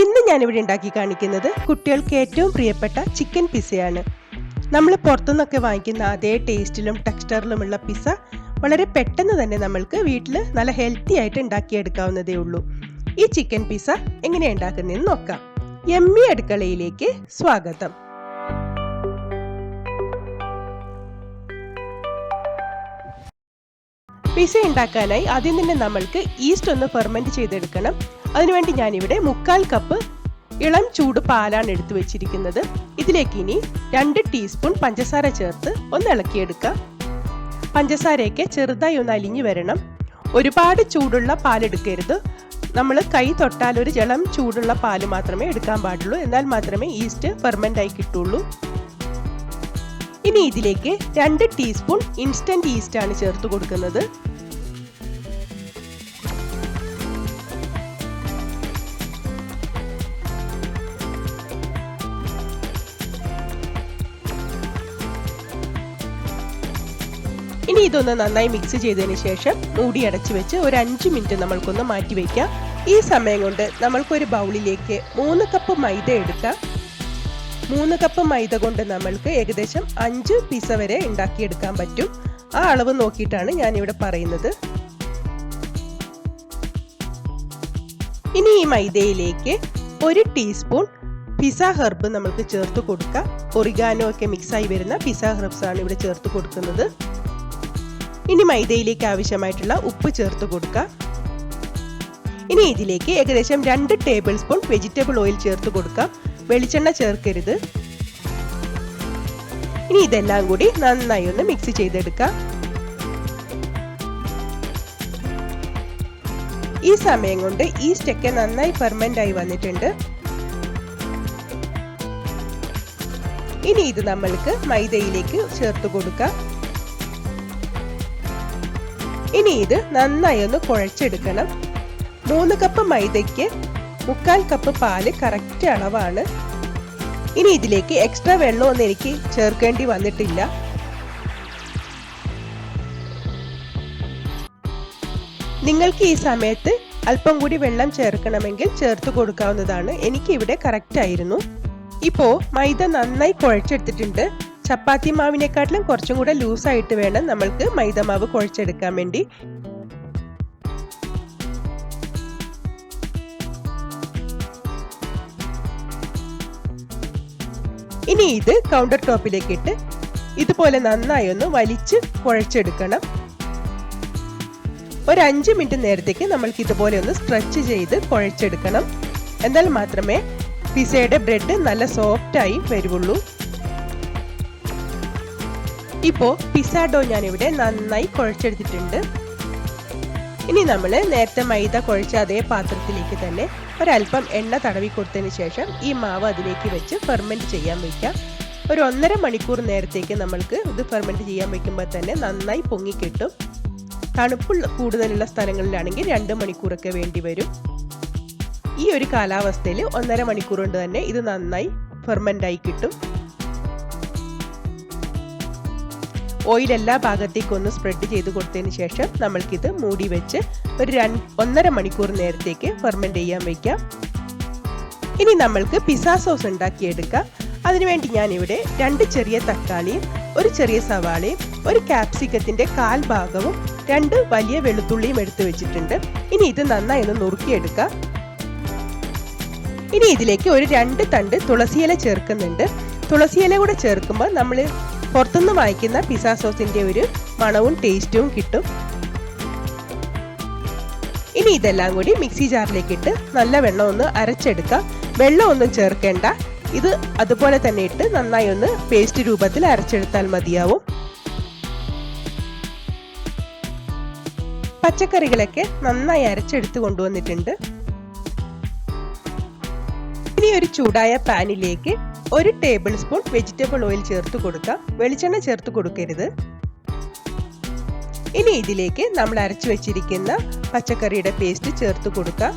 ഇന്ന് ഞാനിവിടെ ഉണ്ടാക്കി കാണിക്കുന്നത് കുട്ടികൾക്ക് ഏറ്റവും പ്രിയപ്പെട്ട ചിക്കൻ പിസ്സയാണ്. നമ്മൾ പുറത്തുനിന്നൊക്കെ വാങ്ങിക്കുന്ന അതേ ടേസ്റ്റിലും ടെക്സ്ചറിലുമുള്ള പിസ്സ വളരെ പെട്ടെന്ന് തന്നെ നമ്മൾക്ക് വീട്ടിൽ നല്ല ഹെൽത്തി ആയിട്ട് ഉണ്ടാക്കിയെടുക്കാവുന്നതേ ഉള്ളൂ. ഈ ചിക്കൻ പിസ്സ എങ്ങനെയാണ് ഉണ്ടാക്കുന്നതെന്ന് നോക്കാം. യമ്മി അടുക്കളയിലേക്ക് സ്വാഗതം. പിസ്സ ഉണ്ടാക്കാനായി ആദ്യം തന്നെ നമ്മൾക്ക് ഈസ്റ്റ് ഒന്ന് ഫെർമെന്റ് ചെയ്തെടുക്കണം. അതിനുവേണ്ടി ഞാനിവിടെ 1/4 കപ്പ് ഇളം ചൂട് പാലാണ് എടുത്തു വെച്ചിരിക്കുന്നത്. ഇതിലേക്ക് ഇനി 2 ടീസ്പൂൺ പഞ്ചസാര ചേർത്ത് ഒന്ന് ഇളക്കിയെടുക്കാം. പഞ്ചസാരയൊക്കെ ചെറുതായി ഒന്ന് അലിഞ്ഞു വരണം. ഒരുപാട് ചൂടുള്ള പാലെടുക്കരുത്. നമ്മൾ കൈ തൊട്ടാൽ ഒരു ഇളം ചൂടുള്ള പാല് മാത്രമേ എടുക്കാൻ പാടുള്ളൂ. എന്നാൽ മാത്രമേ ഈസ്റ്റ് ഫെർമെന്റ് ആയി കിട്ടുള്ളൂ. ഇനി ഇതിലേക്ക് 2 ടീസ്പൂൺ ഇൻസ്റ്റന്റ് ഈസ്റ്റ് ആണ് ചേർത്ത് കൊടുക്കുന്നത്. ഇനി ഇതൊന്ന് നന്നായി മിക്സ് ചെയ്തതിന് ശേഷം മൂടി അടച്ചു വെച്ച് ഒരു 5 മിനിറ്റ് നമ്മൾക്കൊന്ന് മാറ്റി വയ്ക്കാം. ഈ സമയം കൊണ്ട് നമ്മൾക്കൊരു ബൗളിലേക്ക് 3 കപ്പ് മൈദ എടുക്കാം. 3 കപ്പ് മൈദ കൊണ്ട് നമ്മൾക്ക് ഏകദേശം 5 പിസ്സ വരെ ഉണ്ടാക്കിയെടുക്കാൻ പറ്റും. ആ അളവ് നോക്കിയിട്ടാണ് ഞാനിവിടെ പറയുന്നത്. ഇനി ഈ മൈദയിലേക്ക് 1 ടീസ്പൂൺ പിസ്സ ഹെർബ് നമ്മൾക്ക് ചേർത്ത് കൊടുക്കാം. ഒറിഗാനോ ഒക്കെ മിക്സായി വരുന്ന പിസ്സ ഹെർബ്സ് ആണ് ഇവിടെ ചേർത്ത് കൊടുക്കുന്നത്. ഇനി മൈദയിലേക്ക് ആവശ്യമായിട്ടുള്ള ഉപ്പ് ചേർത്ത് കൊടുക്കാം. ഇനി ഇതിലേക്ക് ഏകദേശം 2 ടേബിൾ സ്പൂൺ വെജിറ്റബിൾ ഓയിൽ ചേർത്ത് കൊടുക്കാം. വെളിച്ചെണ്ണ ചേർക്കരുത്. ഇനി ഇതെല്ലാം കൂടി നന്നായി ഒന്ന് മിക്സ് ചെയ്തെടുക്കാം. ഈ സമയം കൊണ്ട് ഈസ്റ്റ് ഒക്കെ നന്നായി ഫെർമെന്റ് ആയി വന്നിട്ടുണ്ട്. ഇനി ഇത് നമ്മൾക്ക് മൈദയിലേക്ക് ചേർത്ത് കൊടുക്കാം. ഇനി ഇത് നന്നായി ഒന്ന് കുഴച്ചെടുക്കണം. 3 കപ്പ് മൈദയ്ക്ക് 1/4 കപ്പ് പാല് കറക്റ്റ് അളവാണ്. ഇനി ഇതിലേക്ക് എക്സ്ട്രാ വെള്ളമൊന്നും എനിക്ക് ചേർക്കേണ്ടി വന്നിട്ടില്ല. നിങ്ങൾക്ക് ഈ സമയത്ത് അല്പം കൂടി വെള്ളം ചേർക്കണമെങ്കിൽ ചേർത്ത് കൊടുക്കാവുന്നതാണ്. എനിക്ക് ഇവിടെ കറക്റ്റ് ആയിരുന്നു. ഇപ്പോ മൈദ നന്നായി കുഴച്ചെടുത്തിട്ടുണ്ട്. ചപ്പാത്തി മാവിനെക്കാട്ടിലും കുറച്ചും കൂടെ ലൂസായിട്ട് വേണം നമ്മൾക്ക് മൈദ മാവ് കുഴച്ചെടുക്കാൻ വേണ്ടി. ഇനി ഇത് കൗണ്ടർ ടോപ്പിലേക്ക് ഇട്ട് ഇതുപോലെ നന്നായി ഒന്ന് വലിച്ച് കുഴച്ചെടുക്കണം. ഒരു 5 മിനിറ്റ് നേരത്തേക്ക് നമ്മൾക്ക് ഇതുപോലെ ഒന്ന് സ്ട്രെച്ച് ചെയ്ത് കുഴച്ചെടുക്കണം. എന്നാൽ മാത്രമേ പിസ്സയുടെ ബ്രെഡ് നല്ല സോഫ്റ്റായി വരുള്ളൂ. ഇപ്പോൾ പിസ്സ ഡോ ഞാനിവിടെ നന്നായി കുഴച്ചെടുത്തിട്ടുണ്ട്. ഇനി നമ്മൾ നേരത്തെ മൈദ കുഴച്ച അതേ പാത്രത്തിലേക്ക് തന്നെ ഒരല്പം എണ്ണ തടവി കൊടുത്തതിന് ശേഷം ഈ മാവ് അതിലേക്ക് വെച്ച് ഫെർമെന്റ് ചെയ്യാൻ വയ്ക്കാം. ഒരു 1.5 മണിക്കൂർ നേരത്തേക്ക് നമ്മൾക്ക് ഇത് ഫെർമെന്റ് ചെയ്യാൻ വയ്ക്കുമ്പോൾ തന്നെ നന്നായി പൊങ്ങിക്കിട്ടും. തണുപ്പ് കൂടുതലുള്ള സ്ഥലങ്ങളിലാണെങ്കിൽ 2 മണിക്കൂറൊക്കെ വേണ്ടി വരും. ഈ ഒരു കാലാവസ്ഥയിൽ 1.5 മണിക്കൂർ കൊണ്ട് തന്നെ ഇത് നന്നായി ഫെർമെന്റ് ആയി കിട്ടും. ഓയിൽ എല്ലാ ഭാഗത്തേക്കും ഒന്ന് സ്പ്രെഡ് ചെയ്ത് കൊടുത്തതിന് ശേഷം നമ്മൾക്കിത് മൂടി വെച്ച് ഒരു 1.5 മണിക്കൂർ നേരത്തേക്ക് ഫെർമെന്റ് ചെയ്യാൻ വയ്ക്കാം. ഇനി നമ്മൾക്ക് പിസ്സ സോസ് ഉണ്ടാക്കിയെടുക്കാം. അതിനുവേണ്ടി ഞാനിവിടെ 2 ചെറിയ തക്കാളിയും 1 ചെറിയ സവാളയും 1 ക്യാപ്സിക്കത്തിന്റെ 1/4 ഭാഗവും 2 വലിയ വെളുത്തുള്ളിയും എടുത്തു വെച്ചിട്ടുണ്ട്. ഇനി ഇത് നന്നായി ഒന്ന് നുറുക്കിയെടുക്കാം. ഇനി ഇതിലേക്ക് ഒരു 2 തണ്ട് തുളസിയില ചേർക്കുന്നുണ്ട്. തുളസിയില കൂടെ ചേർക്കുമ്പോൾ നമ്മൾ പുറത്തുനിന്ന് വാങ്ങിക്കുന്ന പിസ്സ സോസിന്റെ ഒരു മണവും ടേസ്റ്റും കിട്ടും. ഇനി ഇതെല്ലാം കൂടി മിക്സി ജാറിലേക്ക് ഇട്ട് നല്ല വെള്ളം ഒന്ന് അരച്ചെടുക്കാം. വെള്ളമൊന്നും ചേർക്കേണ്ട. ഇത് അതുപോലെ തന്നെ ഇട്ട് നന്നായി ഒന്ന് പേസ്റ്റ് രൂപത്തിൽ അരച്ചെടുത്താൽ മതിയാവും. പച്ചക്കറികളൊക്കെ നന്നായി അരച്ചെടുത്ത് കൊണ്ടുവന്നിട്ടുണ്ട്. ഇനി ഒരു ചൂടായ പാനിലേക്ക് 1 ടേബിൾ സ്പൂൺ വെജിറ്റബിൾ ഓയിൽ ചേർത്ത് കൊടുക്കാം. വെളിച്ചെണ്ണ ചേർത്ത് കൊടുക്കരുത്. ഇനി ഇതിലേക്ക് നമ്മൾ അരച്ചു വെച്ചിരിക്കുന്ന പച്ചക്കറിയുടെ പേസ്റ്റ് ചേർത്ത് കൊടുക്കാം.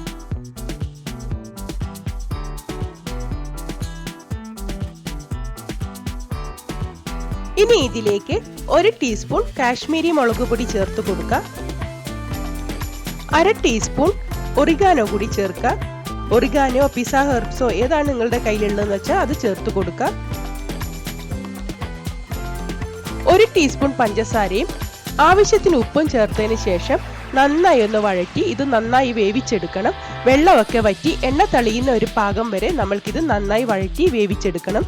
ഇനി ഇതിലേക്ക് 1 ടീസ്പൂൺ കാശ്മീരി മുളക് പൊടി ചേർത്ത് കൊടുക്കാം. 1/2 ടീസ്പൂൺ ഒറിഗാനോ കൂടി ചേർക്കാം. ഒറിഗാനോ പിസ്സ ഹെർബ്സോ ഏതാണ് നിങ്ങളുടെ കയ്യിലുള്ളതെന്ന് വെച്ചാൽ അത് ചേർത്ത് കൊടുക്കുക. 1 ടീസ്പൂൺ പഞ്ചസാരയും ആവശ്യത്തിന് ഉപ്പും ചേർത്തതിന് ശേഷം നന്നായി ഒന്ന് വഴറ്റി ഇത് നന്നായി വേവിച്ചെടുക്കണം. വെള്ളമൊക്കെ വറ്റി എണ്ണ തെളിയുന്ന ഒരു പാകം വരെ നമ്മൾക്കിത് നന്നായി വഴറ്റി വേവിച്ചെടുക്കണം.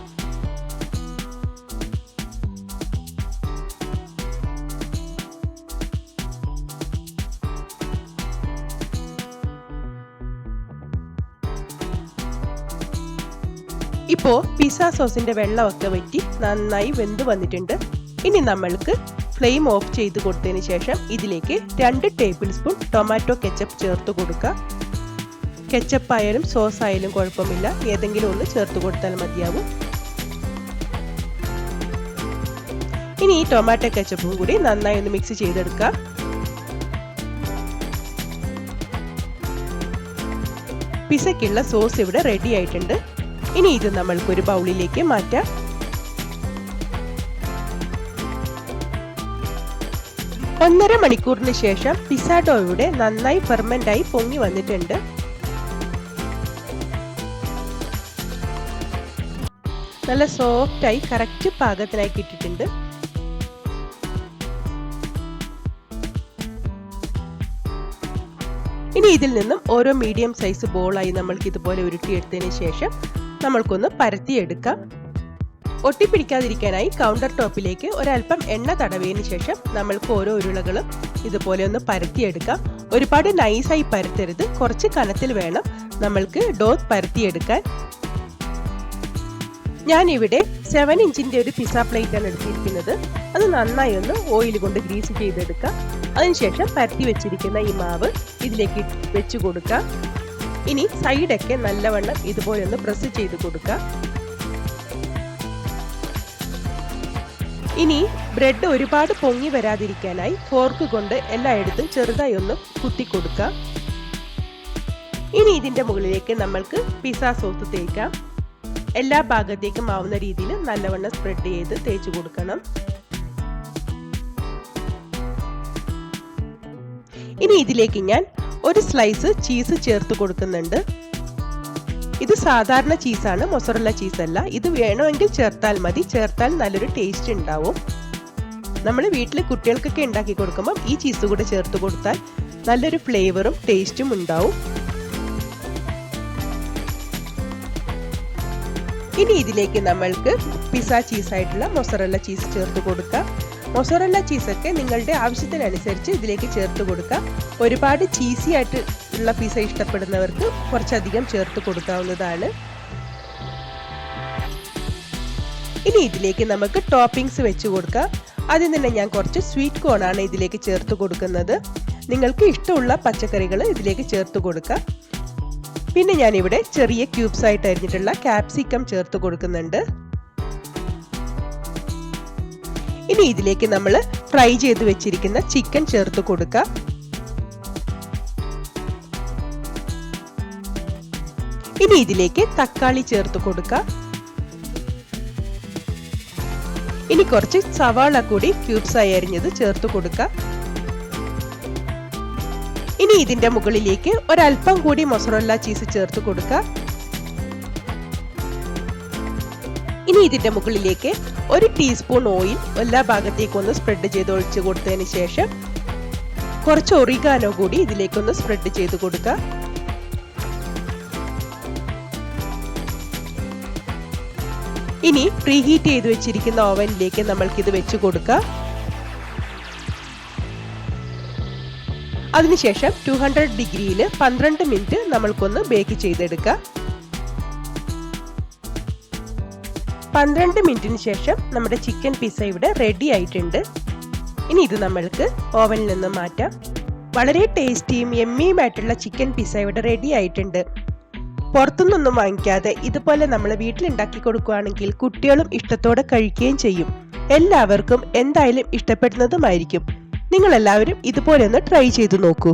ഇപ്പോൾ പിസ്സ സോസിന്റെ വെള്ളമൊക്കെ വറ്റി നന്നായി വെന്ത് വന്നിട്ടുണ്ട്. ഇനി നമ്മൾക്ക് ഫ്ലെയിം ഓഫ് ചെയ്ത് കൊടുത്തതിന് ശേഷം ഇതിലേക്ക് 2 ടേബിൾ സ്പൂൺ ടൊമാറ്റോ കെച്ചപ്പ് ചേർത്ത് കൊടുക്കുക. കെച്ചപ്പ് ആയാലും സോസ് ആയാലും കുഴപ്പമില്ല, ഏതെങ്കിലും ഒന്ന് ചേർത്ത് കൊടുത്താൽ മതിയാവും. ഇനി ഈ ടൊമാറ്റോ കെച്ചപ്പും കൂടി നന്നായി ഒന്ന് മിക്സ് ചെയ്തെടുക്കുക. പിസ്സയ്ക്കുള്ള സോസ് ഇവിടെ റെഡി ആയിട്ടുണ്ട്. ഇനി ഇത് നമ്മൾക്കൊരു ബൗളിലേക്ക് മാറ്റാം. ഒന്നര മണിക്കൂറിന് ശേഷം പിസ്സ ഡോ ഇവിടെ നന്നായി ഫെർമെന്റ് ആയി പൊങ്ങി വന്നിട്ടുണ്ട്. നല്ല സോഫ്റ്റ് ആയി കറക്റ്റ് പാകത്തിനായി കിട്ടിയിട്ടുണ്ട്. ഇനി ഇതിൽ നിന്നും ഓരോ മീഡിയം സൈസ് ബോളായി നമ്മൾക്ക് ഇതുപോലെ ഉരുട്ടിയെടുത്തതിന് ശേഷം നമ്മൾക്കൊന്ന് പരത്തിയെടുക്കാം. ഒട്ടിപ്പിടിക്കാതിരിക്കാനായി കൗണ്ടർ ടോപ്പിലേക്ക് ഒരൽപ്പം എണ്ണ തടവിയതിനു ശേഷം നമ്മൾക്ക് ഓരോ ഉരുളകളും ഇതുപോലെ ഒന്ന് പരത്തിയെടുക്കാം. ഒരുപാട് നൈസായി പരത്തരുത്, കുറച്ച് കനത്തിൽ വേണം നമ്മൾക്ക് ഡോ പരത്തിയെടുക്കാൻ. ഞാനിവിടെ 7 ഇഞ്ചിന്റെ ഒരു പിസ്സ പ്ലേറ്റ് ആണ് എടുത്തിരിക്കുന്നത്. അത് നന്നായി ഒന്ന് ഓയിൽ കൊണ്ട് ഗ്രീസ് ചെയ്തെടുക്കാം. അതിനുശേഷം പരത്തി വെച്ചിരിക്കുന്ന ഈ മാവ് ഇതിലേക്ക് വെച്ച് കൊടുക്കാം. ഇനി സൈഡൊക്കെ നല്ലവണ്ണം ഇതുപോലെ ഒന്ന് പ്രസ് ചെയ്ത് കൊടുക്കാം. ഇനി ബ്രെഡ് ഒരുപാട് പൊങ്ങി വരാതിരിക്കാനായി ഫോർക്ക് കൊണ്ട് എല്ലായിടത്തും ചെറുതായി ഒന്ന് കുത്തി കൊടുക്കാം. ഇനി ഇതിന്റെ മുകളിലേക്ക് നമ്മൾക്ക് പിസ്സ സോസ് തേക്കാം. എല്ലാ ഭാഗത്തേക്കും ആവുന്ന രീതിയിൽ നല്ലവണ്ണം സ്പ്രെഡ് ചെയ്ത് തേച്ച് കൊടുക്കണം. ഇനി ഇതിലേക്ക് ഞാൻ ഒരു സ്ലൈസ് ചീസ് ചേർത്ത് കൊടുക്കുന്നുണ്ട്. ഇത് സാധാരണ ചീസാണ്, മൊസറല്ല ചീസ് അല്ല. ഇത് വേണമെങ്കിൽ ചേർത്താൽ മതി, ചേർത്താൽ നല്ലൊരു ടേസ്റ്റ് ഉണ്ടാവും. നമ്മൾ വീട്ടിൽ കുട്ടികൾക്കൊക്കെ ഉണ്ടാക്കി കൊടുക്കുമ്പോൾ ഈ ചീസ് കൂടെ ചേർത്ത് കൊടുത്താൽ നല്ലൊരു ഫ്ലേവറും ടേസ്റ്റും ഉണ്ടാവും. ഇനി ഇതിലേക്ക് നമ്മൾക്ക് പിസ്സ ചീസായിട്ടുള്ള മൊസറല്ല ചീസ് ചേർത്ത് കൊടുക്കാം. മൊസറല്ല ചീസൊക്കെ നിങ്ങളുടെ ആവശ്യത്തിനനുസരിച്ച് ഇതിലേക്ക് ചേർത്ത് കൊടുക്കാം. ഒരുപാട് ചീസി ആയിട്ട് ഉള്ള പിസ്സ ഇഷ്ടപ്പെടുന്നവർക്ക് കുറച്ചധികം ചേർത്ത് കൊടുക്കാവുന്നതാണ്. ഇനി ഇതിലേക്ക് നമുക്ക് ടോപ്പിംഗ്സ് വെച്ച് കൊടുക്കാം. അതിൽ തന്നെ ഞാൻ കുറച്ച് സ്വീറ്റ് കോൺ ആണ് ഇതിലേക്ക് ചേർത്ത് കൊടുക്കുന്നത്. നിങ്ങൾക്ക് ഇഷ്ടമുള്ള പച്ചക്കറികൾ ഇതിലേക്ക് ചേർത്ത് കൊടുക്കാം. പിന്നെ ഞാനിവിടെ ചെറിയ ക്യൂബ്സ് ആയിട്ട് അരിഞ്ഞിട്ടുള്ള ക്യാപ്സിക്കം ചേർത്ത് കൊടുക്കുന്നുണ്ട്. ഇനി ഇതിലേക്ക് നമ്മൾ ഫ്രൈ ചെയ്ത് വെച്ചിരിക്കുന്ന ചിക്കൻ ചേർത്ത് കൊടുക്കാം. ഇനി ഇതിലേക്ക് തക്കാളി ചേർത്ത് കൊടുക്കാം. ഇനി കുറച്ച് സവാള കൂടി ക്യൂബ്സ് ആയി അരിഞ്ഞത് ചേർത്ത് കൊടുക്കാം. ഇനി ഇതിന്റെ മുകളിലേക്ക് ഒരൽപ്പം കൂടി മൊസറല്ല ചീസ് ചേർത്ത് കൊടുക്കാം. ഇനി ഇതിന്റെ മുകളിലേക്ക് 1 ടീസ്പൂൺ ഓയിൽ എല്ലാ ഭാഗത്തേക്കും ഒന്ന് സ്പ്രെഡ് ചെയ്ത് ഒഴിച്ചു കൊടുത്തതിന് ശേഷം കുറച്ച് ഒറിഗാനോ കൂടി ഇതിലേക്കൊന്ന് സ്പ്രെഡ് ചെയ്ത് കൊടുക്കാം. ഇനി പ്രീഹീറ്റ് ചെയ്ത് വെച്ചിരിക്കുന്ന ഓവനിലേക്ക് നമ്മൾക്കിത് വെച്ച് കൊടുക്കാം. അതിനുശേഷം 200 ഡിഗ്രിയിൽ 12 മിനിറ്റ് നമ്മൾക്കൊന്ന് ബേക്ക് ചെയ്തെടുക്കാം. 12 മിനിറ്റിന് ശേഷം നമ്മുടെ ചിക്കൻ പിസ്സ ഇവിടെ റെഡി ആയിട്ടുണ്ട്. ഇനി ഇത് നമ്മൾക്ക് ഓവനിൽ നിന്ന് മാറ്റാം. വളരെ ടേസ്റ്റിയും യമ്മിയുമായിട്ടുള്ള ചിക്കൻ പിസ്സ ഇവിടെ റെഡി ആയിട്ടുണ്ട്. പുറത്തുനിന്നൊന്നും വാങ്ങിക്കാതെ ഇതുപോലെ നമ്മൾ വീട്ടിലുണ്ടാക്കി കൊടുക്കുകയാണെങ്കിൽ കുട്ടികളും ഇഷ്ടത്തോടെ കഴിക്കുകയും ചെയ്യും. എല്ലാവർക്കും എന്തായാലും ഇഷ്ടപ്പെടുന്നതുമായിരിക്കും. നിങ്ങളെല്ലാവരും ഇതുപോലെ ഒന്ന് ട്രൈ ചെയ്തു നോക്കൂ.